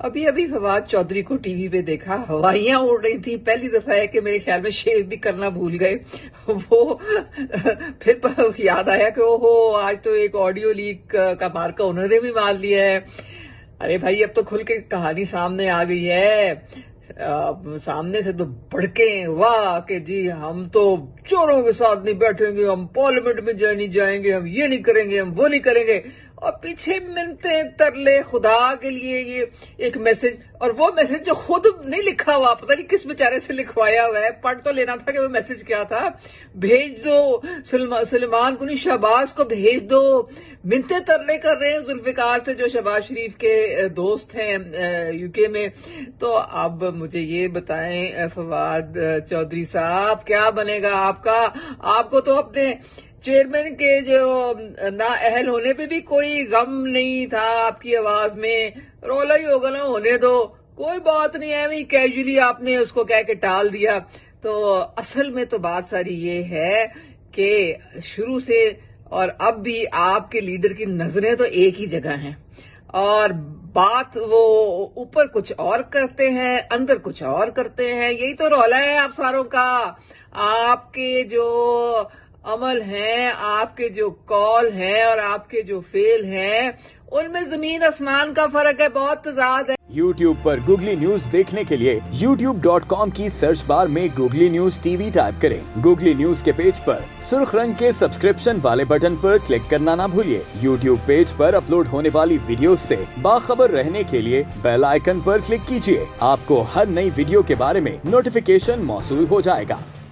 ابھی ابھی فواد چودھری کو ٹی وی پہ دیکھا، ہوائیاں اڑ رہی تھی. پہلی دفعہ ہے کہ میرے خیال میں شیو بھی کرنا بھول گئے. وہ پھر یاد آیا کہ اوہو آج تو ایک آڈیو لیک کا مارکا انہوں نے بھی مار لیا ہے. ارے بھائی اب تو کھل کے کہانی سامنے آ گئی ہے. سامنے سے تو بڑکے واہ کہ جی ہم تو چوروں کے ساتھ نہیں بیٹھیں گے، ہم پارلیمنٹ میں نہیں جائیں گے، ہم یہ نہیں کریں گے، ہم وہ نہیں کریں گے. اور پیچھے منتیں ترلے خدا کے لیے یہ ایک میسج، اور وہ میسج جو خود نہیں لکھا ہوا، پتہ نہیں کس بیچارے سے لکھوایا ہوا ہے. پڑھ تو لینا تھا کہ وہ میسج کیا تھا. بھیج دو سلمان کنی شہباز کو بھیج دو. منتیں ترلے کر رہے ہیں ذوالفقار سے جو شہباز شریف کے دوست ہیں یو کے میں. تو اب مجھے یہ بتائیں فواد چودھری صاحب کیا بنے گا آپ کا؟ آپ کو تو اپنے چیئرمین کے جو نااہل ہونے پہ بھی کوئی غم نہیں تھا آپ کی آواز میں. رولا ہی ہوگا نا، ہونے دو، کوئی بات نہیں ہے. وہی کیجولی آپ نے اس کو کہہ کے ٹال دیا. تو اصل میں تو بات ساری یہ ہے کہ شروع سے اور اب بھی آپ کے لیڈر کی نظریں تو ایک ہی جگہ ہیں، اور بات وہ اوپر کچھ اور کرتے ہیں، اندر کچھ اور کرتے ہیں. یہی تو رولا ہے آپ ساروں کا. آپ کے جو عمل ہیں، آپ کے جو کال ہیں اور آپ کے جو فعل ہیں، ان میں زمین آسمان کا فرق ہے، بہت تضاد ہے. YouTube پر گوگلی نیوز دیکھنے کے لیے youtube.com کی سرچ بار میں googly news T V type کریں. گوگلی نیوز کے پیج پر سرخ رنگ کے سبسکرپشن والے بٹن پر کلک کرنا نہ بھولیے. YouTube پیج پر اپلوڈ ہونے والی ویڈیوز سے باخبر رہنے کے لیے بیل آئیکن پر کلک کیجیے. آپ کو ہر نئی ویڈیو کے بارے میں نوٹیفیکیشن موصول ہو جائے گا.